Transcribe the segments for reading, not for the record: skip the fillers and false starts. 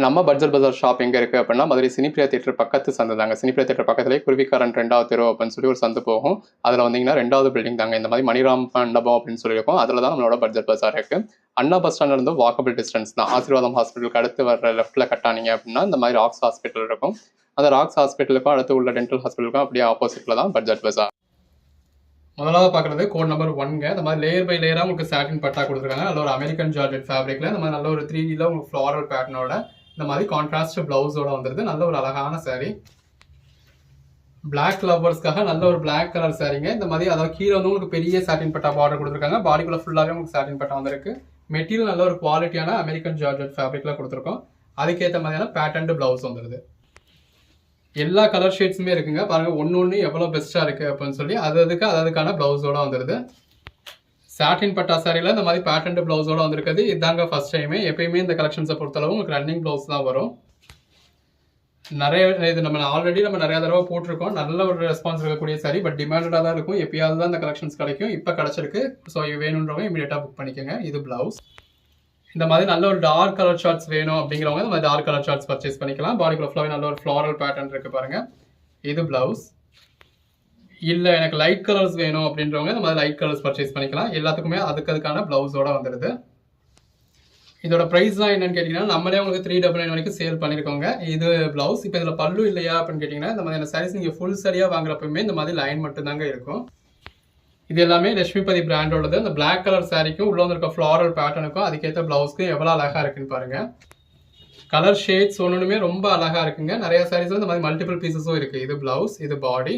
நம்ம பட்ஜெட் பஜார் ஷாப் எங்கே இருக்குது அப்படின்னா மதுரை சினிப்பிரியா தியேட்டர் பக்கத்து சந்து தாங்க. சினிப்பிரியா தியேட்டர் பக்கத்துலேயே குருவிக்காரன் 2வது தெரு அப்படின்னு சொல்லி ஒரு சந்து போகும். அதில் வந்தீங்கன்னா 2வது பில்டிங் தாங்க. இந்த மாதிரி மணிராம் மண்டபம் அப்படின்னு சொல்லியிருக்கோம். அதில் தான் நம்மளோட பட்ஜெட் பஜார் இருக்குது. அண்ணா பஸ் ஸ்டாண்ட்ல இருந்து வாக்கபிள் டிஸ்டன்ஸ் தான். ஆசீர்வாதம் ஹாஸ்பிட்டலுக்கு அடுத்து வர லெஃப்ட்டில் கட்டானீங்க அப்படின்னா இந்த மாதிரி ராக்ஸ் ஹாஸ்பிட்டல் இருக்கும். அந்த ராக்ஸ் ஹாஸ்பிட்டலுக்கும் அடுத்து உள்ள டென்டல் ஹாஸ்பிட்டலுக்கும் அப்படியே ஆப்போசிட்டில் தான் பட்ஜெட் பஜார். முதலாவது பார்க்குறது கோட் நம்பர் 1ங்க. இந்த மாதிரி லேயர் பை லேயராக உங்களுக்கு சாட்டின் பட்டா கொடுத்துருக்காங்க. நல்ல ஒரு அமெரிக்கன் ஜார்ஜெட் ஃபேப்ரிக்கில் இந்த மாதிரி நல்ல ஒரு 3Dல உங்களுக்கு ஃப்ளாரல் பேட்டர்னோட இந்த மாதிரி கான்ட்ராஸ்ட் பிளவுஸோட வந்துருது. நல்ல ஒரு அழகான சாரீ. பிளாக் லவர்ஸ்க்காக நல்ல ஒரு பிளாக் கலர் சாரீங்க. இந்த மாதிரி அதாவது கீழே வந்து உங்களுக்கு பெரிய சாட்டின் பட்டா பார்டர் கொடுத்துருக்காங்க. பாடிக்குள்ள ஃபுல்லாகவே உங்களுக்கு சாட்டின் பட்டா வந்திருக்கு. மெட்டீரியல் நல்ல ஒரு குவாலிட்டியான அமெரிக்கன் ஜார்ஜெட் ஃபேப்ரிக்ல கொடுத்துருக்கோம். அதுக்கேற்ற மாதிரியான பேட்டர்ன் பிளவுஸ் வந்துருது. எல்லா கலர் ஷேட்ஸுமே இருக்குங்க. பாருங்க ஒன்று எவ்வளோ பெஸ்ட்டாக இருக்குது அப்படின்னு சொல்லி அதுக்கான பிளவுஸோட வந்துருது. சாட்டின் பட்டா சாரியில் இந்த மாதிரி பேட்டர்ன் பிளவுஸோட வந்திருக்குது. இதாங்க ஃபர்ஸ்ட் டைமே. எப்பயுமே இந்த கலெக்ஷன்ஸை பொறுத்தளவு உங்களுக்கு ரன்னிங் பிளவுஸ் தான் வரும். இது நம்ம ஆல்ரெடி நிறைய தடவை போட்டிருக்கோம். நல்ல ஒரு ரெஸ்பான்ஸ் இருக்கக்கூடிய சாரி. பட் டிமாண்டடாக தான் இருக்கும். எப்பயாவது தான் இந்த கலெக்ஷன்ஸ் கிடைக்கும். இப்போ கிடைச்சிருக்கு. ஸோ இது வேணுன்றவங்க இமீடியட்டாக புக் பண்ணிக்கோங்க. இது பிளவுஸ். இந்த மாதிரி நல்ல ஒரு டார்க் கலர் ஷார்ட்ஸ் வேணும் அப்படிங்கிறவங்க இந்த மாதிரி டார்க் கலர் ஷார்ட்ஸ் பர்ச்சேஸ் பண்ணிக்கலாம். பாடிக்குள்ள ஃபுல்லாகவே நல்ல ஒரு ஃப்ளாரல் பேட்டர்ன் இருக்கு பாருங்க. இது பிளவுஸ். இல்லை எனக்கு லைட் கலர்ஸ் வேணும் அப்படின்றவங்க இந்த மாதிரி லைட் கலர்ஸ் பர்ச்சேஸ் பண்ணிக்கலாம். எல்லாத்துக்குமே அதுக்கான பிளவுஸோட வந்துடுது. இதோட ப்ரைஸ்லாம் என்னன்னு கேட்டிங்கன்னா நம்மளே உங்களுக்கு 399 வரைக்கும் சேல் பண்ணியிருக்கோங்க. இது பிளவுஸ். இப்போ இதில் பல்லு இல்லையா அப்படின்னு கேட்டிங்கன்னா இந்த மாதிரியான சாரீஸ் நீங்கள் ஃபுல் சரியாக வாங்குறப்பவுமே இந்த மாதிரி லைன் மட்டும்தாங்க இருக்கும். இது எல்லாமே லட்சுமிபதி பிராண்டோடது. அந்த பிளாக் கலர் சாரிக்கும் உள்ள இருக்க ஃப்ளாரல் பேட்டர்னுக்கும் அதுக்கேற்ற பிளவுஸ்க்கும் எவ்வளோ அழகாக இருக்குன்னு பாருங்க. கலர் ஷேட்ஸ் ஒன்றுமே ரொம்ப அழகாக இருக்குங்க. நிறைய சாரீஸ் இந்த மாதிரி மல்டிபிள் பீசஸும் இருக்குது. இது பிளவுஸ், இது பாடி.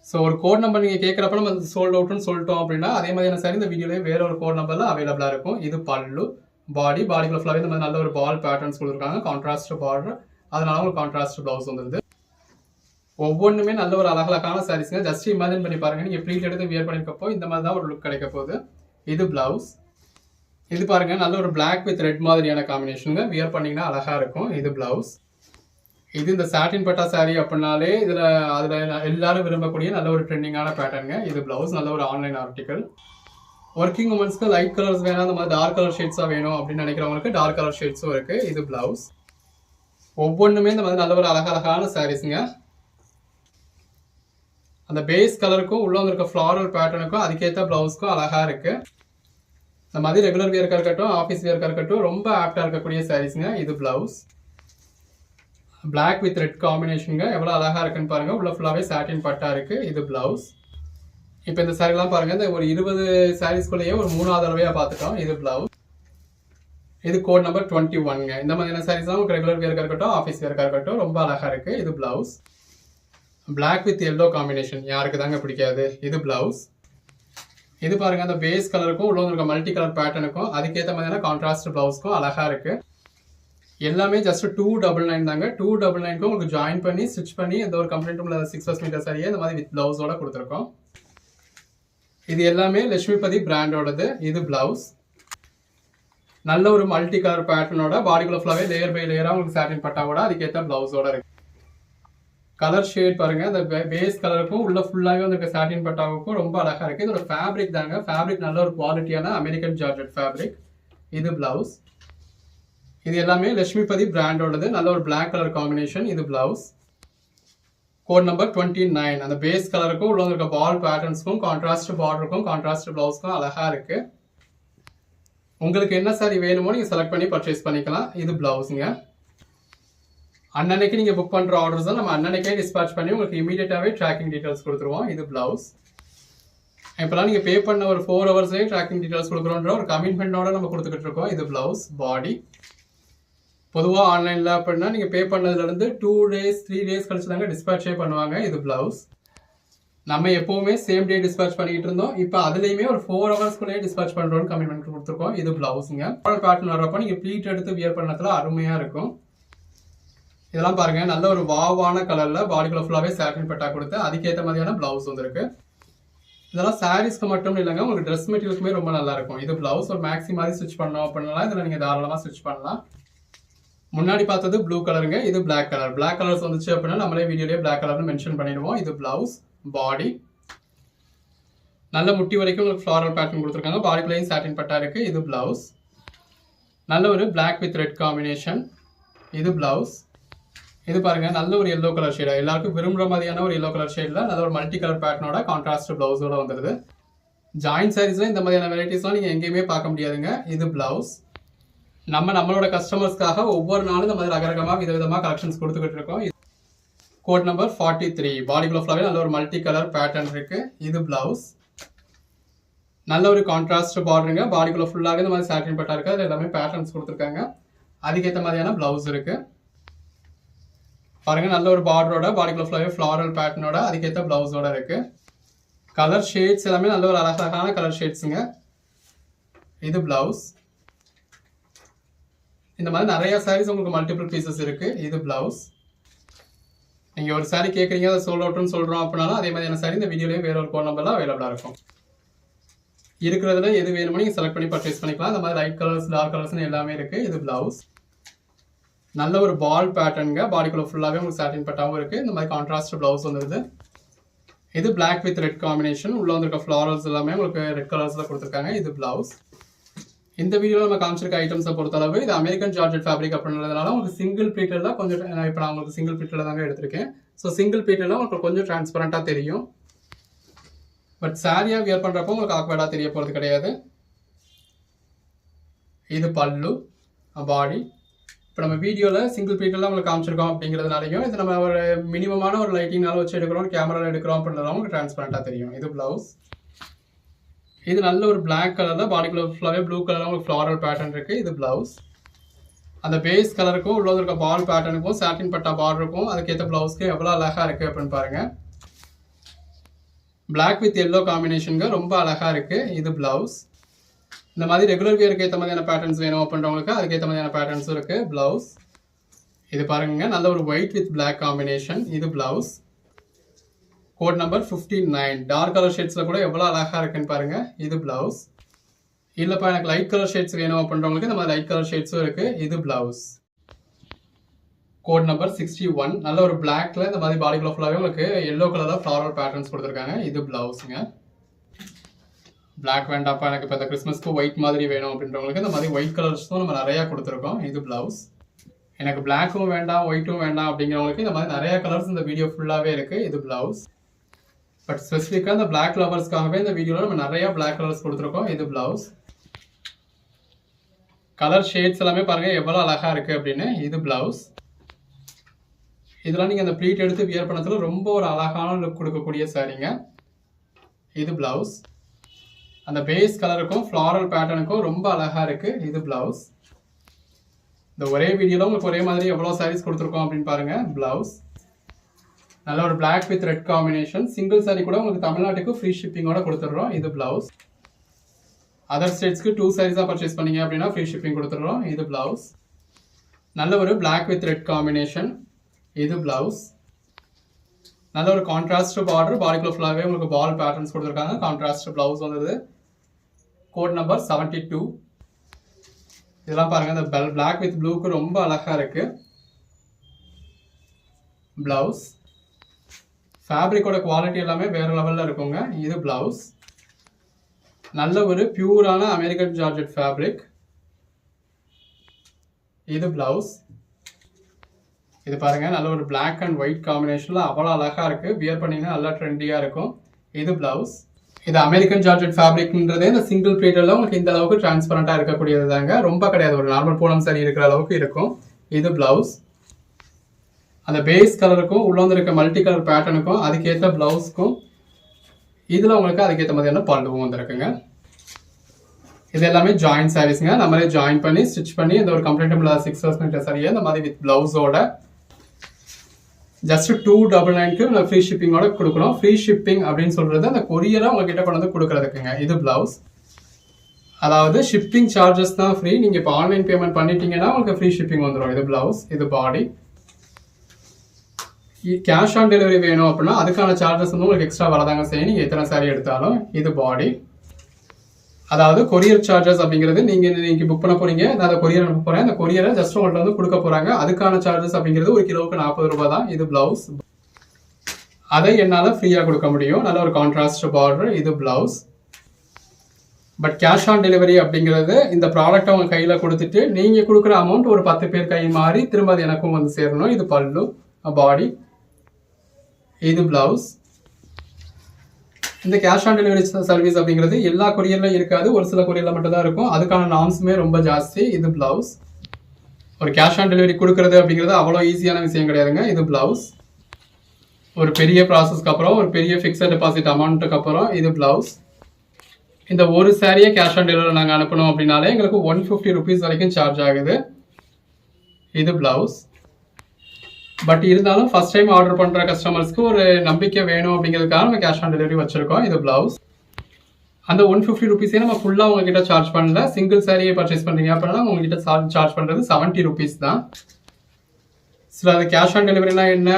ஸோ ஒரு கோட் நம்பர் நீங்கள் கேட்குறப்ப நம்ம சோல்ட் அவுட்னு சொல்லிட்டோம் அப்படின்னா அதே மாதிரியான சாரி இந்த வீடியோலேயே வேற ஒரு கோட் நம்பரில் அவைலபிளாக இருக்கும். இது பல்லு. பாடிக்குள்ள ஃபுல்லாகவே இந்த மாதிரி நல்ல ஒரு பால் பேட்டர்ன்ஸ் கொடுத்துருக்காங்க. Contrast border. அதனால ஒரு கான்ட்ராஸ்ட் பிளவுஸ் வந்துருது. ஒவ்வொன்றுமே நல்ல ஒரு அழகழகான சாரீஸ்ங்க. ஜஸ்ட் இமேஜின் பண்ணி பாருங்க. நீங்கள் ப்ளீட் எடுத்து வியர் பண்ணிருக்கப்போ இந்த மாதிரி தான் ஒரு லுக் கிடைக்க போகுது. இது பிளவுஸ். இது பாருங்க நல்ல ஒரு பிளாக் வித் ரெட் மாதிரியான காம்பினேஷனுங்க. வியர் பண்ணிங்கன்னா அழகாக இருக்கும். இது பிளவுஸ். இது இந்த சாட்டின் பட்டா சாரி அப்படின்னாலே அதில் எல்லாரும் விரும்பக்கூடிய நல்ல ஒரு ட்ரெண்டிங்கான பேட்டர்னுங்க. இது பிளவுஸ். நல்ல ஒரு ஆன்லைன் ஆர்டிக்கல். ஒர்க்கிங் உமன்ஸ்க்கு லைட் கலர்ஸ் வேணும், அந்த மாதிரி டார்க் கலர் ஷேட்ஸாக வேணும் அப்படின்னு நினைக்கிறவங்களுக்கு டார்க் கலர் ஷேட்ஸும் இருக்குது. இது பிளவுஸ். ஒவ்வொன்றுமே இந்த மாதிரி நல்ல ஒரு அழகழகான சாரீஸுங்க. அந்த பேஸ் கலருக்கும் உள்ள வந்திருக்க ஃப்ளாரல் பேட்டர்னுக்கும் அதுக்கேற்ற பிளவுஸ்க்கும் அழகாக இருக்குது. இந்த மாதிரி ரெகுலர் வியர்க்காக இருக்கட்டும், ஆஃபீஸ் வியர்க்காக இருக்கட்டும் ரொம்ப ஆப்டாக இருக்கக்கூடிய சாரீஸுங்க. இது பிளவுஸ். பிளாக் வித் ரெட் காம்பினேஷனுங்க. எவ்வளோ அழகாக இருக்குன்னு பாருங்க. உள்ள ஃபுல்லாகவே சாட்டின் பட்டா இருக்கு. இது பிளவுஸ். இப்போ இந்த சாரிலாம் பாருங்க. இந்த ஒரு 20 சாரீஸ்குள்ளேயே ஒரு 3வது தடவையாக பார்த்துட்டோம். இது பிளவுஸ். இது கோட் நம்பர் 21ங்க. இந்த மாதிரியான சாரீஸ் தான் உங்களுக்கு ரெகுலர் வியர்க்காக இருக்கட்டும், ஆஃபீஸ் வியர்க்காக இருக்கட்டும் ரொம்ப அழகாக இருக்கு. இது blouse. Black with yellow combination யாருக்கு தாங்க பிடிக்காது. இது பிளவுஸ். இது பாருங்க அந்த பேஸ் கலருக்கும் உள்ள இருக்க மல்டி கலர் பேட்டர்னுக்கும் அதுக்கேற்ற மாதிரியான கான்ட்ராஸ்ட் பிளவுஸ்க்கும் அழகாக இருக்கு. எல்லாமே ஜஸ்ட் 299 தாங்க. 299க்கு உங்களுக்கு ஜாயின் பண்ணி ஸ்டிச் பண்ணி எந்த ஒரு கம்ப்ளைண்ட்டும் இல்லாத 6 மீட்டர் சாரியே இந்த மாதிரி வித் பிளவுஸோட கொடுத்துருக்கோம். இது எல்லாமே லட்சுமிபதி பிராண்டோடது. இது பிளவுஸ். நல்ல ஒரு மல்டி கலர் பேட்டர்னோட பாடிக்குள்ள ஃபுல்லாவே லேயர் பை லேயரா உங்களுக்கு சாட்டின் பட்டாவோட அதுக்கேற்ற பிளவுஸோட இருக்கு. கலர் ஷேட் பாருங்க. அந்த பேஸ் கலருக்கும் உள்ள ஃபுல்லாவே வந்து சாட்டின் பட்டாவுக்கும் ரொம்ப அழகா இருக்கு. இதோட ஃபேப்ரிக் தாங்க. ஃபேப்ரிக் நல்ல ஒரு குவாலிட்டியான அமெரிக்கன் ஜார்ஜெட் ஃபேப்ரிக். இது பிளவுஸ். இது எல்லாமே லட்சுமிபதி பிராண்டோடது. நல்ல ஒரு பிளாக் கலர் காம்பினேஷன். இது பிளவுஸ். Code number 29. அந்த பேஸ் கலருக்கும் உள்ள இருக்க பால் பேட்டர்ன்ஸ்க்கும் கான்ட்ராஸ்ட் பார்டருக்கும் கான்ட்ராஸ்ட் பிளவுஸ்க்கும் அழகா இருக்கு. உங்களுக்கு என்ன சாரி வேணுமோ நீங்க செலக்ட் பண்ணி பர்ச்சேஸ் பண்ணிக்கலாம். இது பிளவுஸுங்க. அன்னன்னைக்கு நீங்க புக் பண்ற ஆர்டர்ஸ் தான் நம்ம அன்னன்னைக்கே டிஸ்பாச் பண்ணி உங்களுக்கு இமீடியட்டாவே ட்ராக்கிங் டீடைல்ஸ் கொடுத்துருவோம். இது பிளவுஸ். இப்பெல்லாம் நீங்க பே பண்ண ஒரு 4 ஹவர்ஸ்லேயே ட்ராக்கிங் டீடைல்ஸ் கொடுக்குறோன்ற ஒரு கமிட்மெண்டோட நம்ம கொடுத்துக்கிட்டு இருக்கோம். இது பிளவுஸ். பாடி. பொதுவாக ஆன்லைனில் அப்படின்னா நீங்கள் பே பண்ணதுலேருந்து 2 days 3 days கழிச்சு தாங்க டிஸ்பேச்சே பண்ணுவாங்க. இது பிளவுஸ். நம்ம எப்போவுமே சேம் டே டிஸ்பேச் பண்ணிக்கிட்டு இருந்தோம். இப்போ அதுலேயுமே ஒரு 4 ஹவர்ஸ்க்குள்ளேயே டிஸ்பேச் பண்ணுறோன்னு கமிட்மெண்ட் கொடுத்துருக்கோம். இது பிளவுஸுங்க. பேட்டர்ன் வர்றப்போ நீங்கள் ப்ளீட் எடுத்து வியர் பண்ணதுல அருமையாக இருக்கும். இதெல்லாம் பாருங்க நல்ல ஒரு வாவான கலரில் பாடிக்குள்ள ஃபுல்லாகவே சாட்டின் பட்டா கொடுத்து அதுக்கேற்ற மாதிரியான பிளவுஸ் வந்துருக்கு. இதெல்லாம் சாரீஸ்க்கு மட்டும் இல்லைங்க, உங்களுக்கு ட்ரெஸ் மெட்டீரியலுக்குமே ரொம்ப நல்லா இருக்கும். இது பிளவுஸ். ஒரு மேக்ஸி மாதிரி ஸ்டிச் பண்ணோம் அப்படின்னா இதில் நீங்கள் தாராளமாக ஸ்டிச் பண்ணலாம். முன்னாடி பார்த்தது ப்ளூ கலருங்க. இது பிளாக் கலர். பிளாக் கலர்ஸ் வந்துச்சு அப்படின்னா நம்மளே வீடியோலேயே பிளாக் கலர்னு மென்ஷன் பண்ணிடுவோம். இது பிளவுஸ். பாடி. நல்ல முட்டி வரைக்கும் உங்களுக்கு ஃப்ளாரல் பேட்டர்ன் கொடுத்துருக்காங்க. பாடிக்குள்ளேயும் சாட்டின் பட்டா இருக்கு. இது பிளவுஸ். நல்ல ஒரு பிளாக் வித் ரெட் காம்பினேஷன். இது பிளவுஸ். இது பாருங்க நல்ல ஒரு எல்லோ கலர் ஷேட், எல்லாருக்கும் விரும்புற மாதிரியான ஒரு எல்லோ கலர் ஷேட்ல நல்ல ஒரு மல்டி கலர் பேட்டர்னோட கான்ட்ராஸ்ட் பிளவுஸோட வந்துருது. ஜாயின்ட் சாரீஸ்ல இந்த மாதிரியான வெரைட்டிஸ்லாம் நீங்க எங்கேயுமே பார்க்க முடியாதுங்க. இது பிளவுஸ். நம்மளோட கஸ்டமர்ஸ்க்காக ஒவ்வொரு நாளும் இந்த மாதிரி ரகரகமாக விதவிதமாக கலெக்ஷன்ஸ் கொடுத்துக்கிட்டு இருக்கோம். கோட் நம்பர் 43 பாடிக்குள்ள ஃபுல்லாவே நல்ல ஒரு மல்டி கலர் பேட்டர்ன் இருக்கு. இது பிளவுஸ். நல்ல ஒரு கான்ட்ராஸ்ட் பார்டருங்க, பாடிக்குள்ள ஃபுல்லாவே இந்த மாதிரி சாட்டின் பட்டா இருக்கு, அதுல எல்லாமே பேட்டர்ன்ஸ் கொடுத்துருக்காங்க. அதுக்கேற்ற மாதிரியான பிளவுஸ் இருக்கு பாருங்க. நல்ல ஒரு பார்டரோட பாடிக்குள்ள ஃபுல்லாவே ஃப்ளாரல் பேட்டர்னோட அதுக்கேற்ற பிளவுஸோட இருக்கு. கலர் ஷேட்ஸ் எல்லாமே நல்ல ஒரு அழகான கலர் ஷேட்ஸுங்க. இது பிளவுஸ். இந்த மாதிரி நிறைய சாரீஸ் உங்களுக்கு மல்டிபிள் பீசஸ் இருக்கு. இது பிளவுஸ். நீங்க ஒரு சாரி கேட்குறீங்க, அதை சோல்ட் அவுட்னு சொல்றோம் அப்படின்னாலும் அதே மாதிரியான சாரி இந்த வீடியோலயே வேற ஒரு கோட் நம்பர்ல அவைலபிளா இருக்கும். இருக்கிறதுல எது வேணுமோ நீங்க செலக்ட் பண்ணி பர்ச்சேஸ் பண்ணிக்கலாம். இந்த மாதிரி லைட் கலர்ஸ் டார்க் கலர்ஸ்னு எல்லாமே இருக்கு. இது பிளவுஸ். நல்ல ஒரு பால் பேட்டர்னுங்க, பாடிக்குள்ள ஃபுல்லாவே உங்களுக்கு சாட்டின் பட்டாவும் இருக்கு. இந்த மாதிரி கான்ட்ராஸ்ட் பிளவுஸ் வந்துருது. இது பிளாக் வித் ரெட் காம்பினேஷன், உள்ள வந்திருக்க ஃபிளாரல்ஸ் எல்லாமே உங்களுக்கு ரெட் கலர்ஸ்ல கொடுத்துருக்காங்க. இது பிளவுஸ். இந்த வீடியோவில் நம்ம காமிச்சிருக்க ஐட்டம்ஸை பொறுத்தளவு இது அமெரிக்கன் ஜார்ஜெட் ஃபேப்ரிக் அப்படின்றதுனால உங்களுக்கு சிங்கிள் பீட்டர்ல கொஞ்சம், இப்போ நான் உங்களுக்கு சிங்கிள் பீட்டர்ல தாங்க எடுத்திருக்கேன். ஸோ சிங்கிள் பீட்டர்ல உங்களுக்கு கொஞ்சம் டிரான்ஸ்பரண்டா தெரியும். பட் சாரியா வியர் பண்றப்போ உங்களுக்கு ஆக்வர்டா தெரிய போறது கிடையாது. இது பல்லு, பாடி. இப்போ நம்ம வீடியோவில் சிங்கிள் பீட்டர்ல உங்களுக்கு காமிச்சிருக்கோம் அப்படிங்கிறதுனாலையும் இது நம்ம ஒரு மினிமமான ஒரு லைட்டிங்னால வச்சு எடுக்கிறோம், கேமரால எடுக்கிறோம் அப்படின்றதுனால உங்களுக்கு டிரான்ஸ்பரண்டா தெரியும். இது பிளவுஸ். இது நல்ல ஒரு பிளாக் கலர்ல பாடிக்குள்ள ஃபுல்லாவே ப்ளூ கலர்ல உங்களுக்கு ஃப்ளாரல் பேட்டர்ன் இருக்கு. இது பிளவுஸ். அந்த பேஸ் கலருக்கும் உள்ள இருக்க பால் பேட்டர்னுக்கும் சாட்டின் பட்டா பார்டருக்கும் அதுக்கேற்ற பிளவுஸ்க்கு எவ்வளோ அழகா இருக்கு அப்படின்னு பாருங்க. பிளாக் வித் எல்லோ காம்பினேஷனுங்க, ரொம்ப அழகா இருக்கு. இது பிளவுஸ். இந்த மாதிரி ரெகுலர் வியருக்கு ஏற்ற மாதிரியான பேட்டர்ன்ஸ் வேணும் அப்படின்றவங்களுக்கு அதுக்கேற்ற மாதிரியான பேட்டர்ன்ஸும் இருக்கு. பிளவுஸ். இது பாருங்க நல்ல ஒரு ஒயிட் வித் பிளாக் காம்பினேஷன். இது blouse. Code number 59 dark colour ஷேட்ஸ்ல கூட எவ்வளவு அழகா இருக்குன்னு பாருங்க. இது பிளவுஸ். இல்லப்பா எனக்கு லைட் கலர் ஷேட்ஸ் வேணும் அப்படின்றவங்களுக்கு இந்த மாதிரி லைட் கலர் ஷேட்ஸும் இருக்கு. இது பிளவுஸ். கோட் நம்பர் 61 நல்ல ஒரு பிளாக்ல இந்த மாதிரி பாடிக்குள்ள ஃபுல்லாவே உங்களுக்கு எல்லோ கலர்ல ஃப்ளாரல் பேட்டர்ன்ஸ் கொடுத்துருக்காங்க. இது பிளவுஸுங்க. பிளாக் வேண்டாப்பா எனக்கு இப்போ இந்த கிறிஸ்மஸ்க்கு ஒயிட் மாதிரி வேணும் அப்படின்றவங்களுக்கு இந்த மாதிரி ஒயிட் கலர்ஸும் நம்ம நிறைய கொடுத்துருக்கோம். இது பிளவுஸ். எனக்கு பிளாக்கும் வேண்டாம் ஒயிட்டும் வேண்டாம் அப்படிங்கிறவங்களுக்கு இந்த மாதிரி நிறைய கலர்ஸ் இந்த வீடியோ ஃபுல்லாவே இருக்கு. இது பிளவுஸ். பட் ஸ்பெசிஃபிக்காக இந்த பிளாக் லவர்ஸ்க்காகவே இந்த வீடியோவில் நம்ம நிறைய பிளாக் கலர்ஸ் கொடுத்துருக்கோம். இது பிளவுஸ். கலர் ஷேட்ஸ் எல்லாமே பாருங்க எவ்வளோ அழகா இருக்கு அப்படின்னு. இது பிளவுஸ். இதெல்லாம் நீங்கள் அந்த ப்ளீட் எடுத்து வியர் பண்ணதுல ரொம்ப ஒரு அழகான லுக் கொடுக்கக்கூடிய சாரீங்க. இது பிளவுஸ். அந்த பேஸ் கலருக்கும் ஃப்ளாரல் பேட்டர்னுக்கும் ரொம்ப அழகா இருக்கு. இது பிளவுஸ். இந்த ஒரே வீடியோவில் உங்களுக்கு ஒரே மாதிரி எவ்வளோ சாரீஸ் கொடுத்துருக்கோம் அப்படின்னு பாருங்க. பிளவுஸ். நல்ல ஒரு black with red combination, single sari கூட உங்களுக்கு தமிழ்நாட்டுக்கு ஃப்ரீ ஷிப்பிங்கோட கொடுத்துட்றோம். இது பிளவுஸ். அதர் ஸ்டேட்ஸ்க்கு 2 சாரீஸாக பர்ச்சேஸ் பண்ணீங்க அப்படின்னா ஃப்ரீ ஷிப்பிங் கொடுத்துட்றோம். இது பிளவுஸ். நல்ல ஒரு பிளாக் வித் ரெட் காம்பினேஷன். இது பிளவுஸ். நல்ல ஒரு கான்ட்ராஸ்ட் பார்டர், பாடிக்குள்ள ஃபுல்லாகவே உங்களுக்கு பால் பேட்டர்ன்ஸ் கொடுத்துருக்காங்க. கான்ட்ராஸ்ட் பிளவுஸ் வந்தது. கோட் நம்பர் 72 இதெல்லாம் பாருங்க இந்த பிளாக் வித் ப்ளூக்கு ரொம்ப அழகா இருக்கு. பிளவுஸ். ஃபேப்ரிக்கோட குவாலிட்டி எல்லாமே வேற லெவல்ல இருக்குங்க. இது பிளவுஸ். நல்ல ஒரு பியூரான அமெரிக்கன் ஜார்ஜெட் ஃபேப்ரிக். இது பிளவுஸ். இது பாருங்க நல்ல ஒரு பிளாக் அண்ட் ஒயிட் காம்பினேஷன்ல அவ்வளோ அழகா இருக்கு. வியர் பண்ணீங்கன்னா நல்லா ட்ரெண்டியா இருக்கும். இது பிளவுஸ். இது அமெரிக்கன் ஜார்ஜெட் ஃபேப்ரிக்ன்றதே இந்த சிங்கிள் ப்ளீட்ல உங்களுக்கு இந்த அளவுக்கு டிரான்ஸ்பரண்டா இருக்கக்கூடியது தாங்க. ரொம்ப கிடையாது, ஒரு நார்மல் பூனம் சாரி இருக்கிற அளவுக்கு இருக்கும். இது பிளவுஸ். அந்த பேஸ் கலருக்கும் உள்ள வந்து இருக்க மல்டி கலர் பேட்டர்னுக்கும் அதுக்கேற்ற பிளவுஸ்க்கும் இதுல உங்களுக்கு அதுக்கேற்ற மாதிரியான பல்லுவும் வந்துருக்குங்க. இது எல்லாமே ஜாயின் சாரீஸ்ங்க. நம்மளே ஜாயின் பண்ணி ஸ்டிச் பண்ணி இந்த ஒரு கம்ப்ளீட்டபிள் 6 hours மீட்டர் சாரியை இந்த மாதிரி வித் பிளவுஸோட ஜஸ்ட் 299க்கு ஃப்ரீ ஷிப்பிங்கோட கொடுக்குறோம். ஃப்ரீ ஷிப்பிங் அப்படின்னு சொல்றது அந்த கொரியரை உங்ககிட்ட கொண்டு வந்து கொடுக்குறதுக்குங்க. இது பிளவுஸ். அதாவது ஷிப்பிங் சார்ஜஸ் தான் ஃப்ரீ. நீங்க இப்போ ஆன்லைன் பேமெண்ட் பண்ணிட்டீங்கன்னா உங்களுக்கு ஃப்ரீ ஷிப்பிங் வந்துடும். இது பிளவுஸ். இது பாடி. கேஷ் ஆன் டெலிவரி வேணும் அப்படின்னா அதுக்கான சார்ஜஸ் வந்து உங்களுக்கு எக்ஸ்ட்ரா வரதாங்க செய்யும், நீங்க எத்தனை சாரி எடுத்தாலும். இது பாடி. அதாவது கொரியர் சார்ஜஸ் அப்படிங்கிறது நீங்க புக் பண்ண போறீங்க, நான் அந்த கொரியர் அனுப்ப போறேன், அந்த கொரியரை ஜஸ்ட் உங்கள்ட்ட வந்து கொடுக்க போறாங்க. அதுக்கான சார்ஜஸ் அப்படிங்கிறது ஒரு கிலோவுக்கு 40 ரூபாய் தான். இது பிளவுஸ். அதை என்னால ஃப்ரீயா கொடுக்க முடியும். நல்ல ஒரு கான்ட்ராஸ்ட் பார்டர். இது blouse. But cash on delivery அப்படிங்கிறது இந்த ப்ராடக்ட் அவங்க கையில் கொடுத்துட்டு நீங்கள் கொடுக்குற அமௌண்ட் ஒரு 10 பேர் கை மாறி திரும்ப அது எனக்கும் வந்து சேரணும். இது பல்லு, பாடி, இது பிளவுஸ். இந்த கேஷ் ஆன் டெலிவரி சர்வீஸ் அப்படிங்கிறது எல்லா கொரியர்லையும் இருக்காது, ஒரு சில கொரியரில் மட்டும் தான் இருக்கும். அதுக்கான நார்ம்ஸுமே ரொம்ப ஜாஸ்தி. இது பிளவுஸ். ஒரு கேஷ் ஆன் டெலிவரி கொடுக்கறது அப்படிங்கிறது அவ்வளோ ஈஸியான விஷயம் கிடையாதுங்க. இது பிளவுஸ். ஒரு பெரிய ப்ராசஸ்க்கு அப்புறம், ஒரு பெரிய ஃபிக்ஸட் டெபாசிட் அமௌண்ட்டுக்கு அப்புறம் இது பிளவுஸ். இந்த ஒரு சாரியை கேஷ் ஆன் டெலிவரி நாங்கள் அனுப்பணும் அப்படின்னாலே எங்களுக்கு 150 ருபீஸ் வரைக்கும் சார்ஜ் ஆகுது. இது பிளவுஸ். பட் இருந்தாலும் ஃபர்ஸ்ட் டைம் ஆர்டர் பண்ணுற கஸ்டமர்ஸ்க்கு ஒரு நம்பிக்கை வேணும் அப்படிங்கிறதுக்காக நம்ம கேஷ் ஆன் டெலிவரி வச்சிருக்கோம். இது பிளவுஸ். அந்த 150 ருபீஸே நம்ம ஃபுல்லாக உங்ககிட்ட சார்ஜ் பண்ணல. சிங்கிள் சாரியை பர்ச்சேஸ் பண்ணுறீங்க அப்படின்னா உங்ககிட்ட சார்ஜ் பண்ணுறது 70 ருபீஸ் தான். ஸோ அது கேஷ் ஆன் டெலிவரினா என்ன,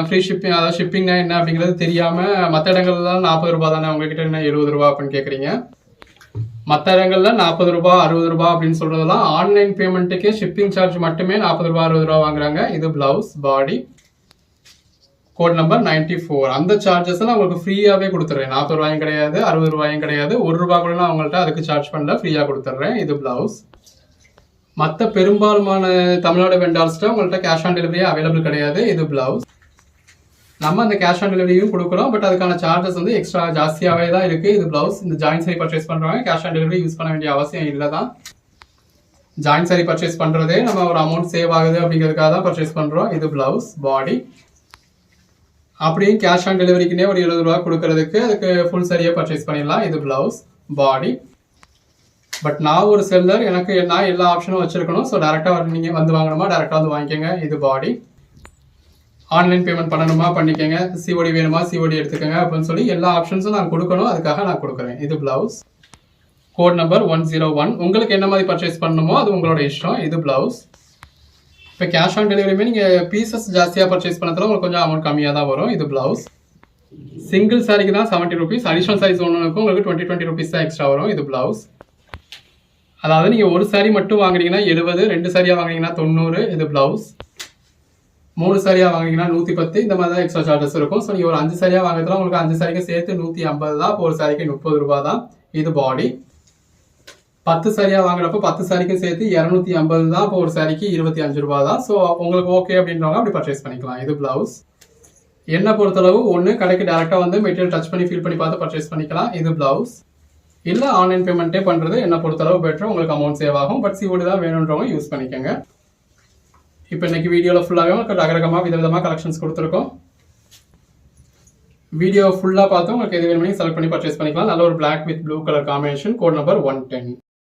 ஃப்ரீ ஷிப்பிங், அதாவது ஷிப்பிங்னா என்ன அப்படிங்கிறது தெரியாமல் மற்ற இடங்கள்லாம் 40 ரூபா தானே, உங்ககிட்ட என்ன 70 ரூபா அப்படின்னு கேட்குறீங்க. மற்ற இடங்கள்ல 40 ரூபா 60 ரூபா அப்படின்னு சொல்றதெல்லாம் ஆன்லைன் பேமெண்ட்டுக்கே ஷிப்பிங் சார்ஜ் மட்டுமே 40 ரூபா 60 ரூபா வாங்குறாங்க. இது பிளவுஸ், பாடி, கோட் நம்பர் 94. அந்த சார்ஜஸ் எல்லாம் உங்களுக்கு ஃப்ரீயாவே கொடுத்துட்றேன். 40 ரூபாயும் கிடையாது, 60 ரூபாயும் கிடையாது, 1 ரூபா கூட நான் அவங்கள்ட்ட அதுக்கு சார்ஜ் பண்ணல, ஃப்ரீயா கொடுத்துட்றேன். இது பிளவுஸ். மற்ற பெரும்பாலுமான தமிழ்நாடு வெண்டார்ஸ்ட்டு உங்கள்கிட்ட கேஷ் ஆன் டெலிவரியே அவைலபிள் கிடையாது. இது பிளவுஸ். நம்ம அந்த கேஷ் ஆன் டெலிவரியும் கொடுக்குறோம், பட் அதுக்கான சார்ஜஸ் வந்து எக்ஸ்ட்ரா ஜாஸ்தியாகவே தான் இருக்குது. இது பிளவுஸ். இந்த ஜாயின் சாரி பர்ச்சேஸ் பண்ணுறவங்க கேஷ் ஆன் டெலிவரி யூஸ் பண்ண வேண்டிய அவசியம் இல்லை தான். ஜாயின் சாரி பர்ச்சேஸ் பண்ணுறதே நம்ம ஒரு அமௌண்ட் சேவ் ஆகுது அப்படிங்கிறதுக்காக தான் பர்ச்சேஸ் பண்ணுறோம். இது பிளவுஸ், பாடி. அப்படியும் கேஷ் ஆன் டெலிவரிக்குனே ஒரு 70 ரூபா கொடுக்கறதுக்கு அதுக்கு ஃபுல் சாரியை பர்ச்சேஸ் பண்ணிடலாம். இது பிளவுஸ், பாடி. பட் நான் ஒரு செல்லர், நான் எல்லா ஆப்ஷனும் வச்சிருக்கணும். ஸோ டேரெக்டாக நீங்கள் வந்து வாங்கணுமா டேரெக்டாக வந்து வாங்கிக்கோங்க. இது பாடி. ஆன்லைன் பேமெண்ட் பண்ணணுமா பண்ணிக்கோங்க, சிஓடி வேணுமா சிஓடி எடுத்துக்கோங்க அப்படின்னு சொல்லி எல்லா ஆப்ஷன்ஸும் நான் கொடுக்கணும், அதுக்காக நான் கொடுக்குறேன். இது பிளவுஸ். Code number 101. உங்களுக்கு என்ன மாதிரி பர்ச்சேஸ் பண்ணணுமோ அது உங்களோட இஷ்டம். இது பிளவுஸ். இப்போ கேஷ் ஆன் டெலிவரியுமே நீங்கள் பீசஸ் ஜாஸ்தியாக பர்ச்சேஸ் பண்ணதில் உங்களுக்கு கொஞ்சம் அமௌண்ட் கம்மியாக தான் வரும். இது பிளவுஸ். சிங்கிள் சாரிக்கு தான் 70 ருபீஸ், அடிஷனல் சாரீஸ் ஒன்றுக்கும் உங்களுக்கு 20 ருபீஸ் தான் எக்ஸ்ட்ரா வரும். இது பிளவுஸ். அதாவது நீங்கள் ஒரு சாரி மட்டும் வாங்குறீங்கன்னா 70, 2 சாரியாக வாங்குறீங்கன்னா 90. இது பிளவுஸ். 3 சாரியாக வாங்கினீங்கன்னா 110. இந்த மாதிரி தான் எக்ஸ்ட்ரா சார்ஜஸ் இருக்கும். ஸோ நீங்கள் ஒரு 5 சாரியாக வாங்குறதுல உங்களுக்கு 5 சாரிக்கு சேர்த்து 150 தான். இப்போ ஒரு சாரிக்கு 30 ரூபா தான். இது பாடி. 10 சாரியாக வாங்குறப்போ 10 சாரிக்கும் சேர்த்து 250 தான். இப்போ ஒரு சாரிக்கு 25 ரூபா தான். ஸோ உங்களுக்கு ஓகே அப்படின்றவங்க அப்படி பர்ச்சேஸ் பண்ணிக்கலாம். இது பிளவுஸ். என்ன பொறுத்தளவு ஒன்று கடைக்கு டேரெக்டாக வந்து மெட்டீரியல் டச் பண்ணி ஃபீல் பண்ணி பார்த்து பர்ச்சேஸ் பண்ணிக்கலாம். இது பிளவுஸ். இல்லை ஆன்லைன் பேமெண்ட்டே பண்ணுறது என்ன பொறுத்தளவு பெட்டர், உங்களுக்கு அமௌண்ட் சேவ் ஆகும். பட் சிஓடி தான் வேணுன்றவங்க யூஸ் பண்ணிக்கோங்க. இப்போ இன்னைக்கு வீடியோவில் ஃபுல்லாகவே உங்களுக்கு ரகரகமாக விதவிதமாக கலெக்ஷன்ஸ் கொடுத்துருக்கோம். வீடியோ ஃபுல்லாக பார்த்து உங்களுக்கு எது வேணுமோ செலக்ட் பண்ணி பர்ச்சேஸ் பண்ணிக்கலாம். நல்ல ஒரு black with blue colour combination. Code number 110.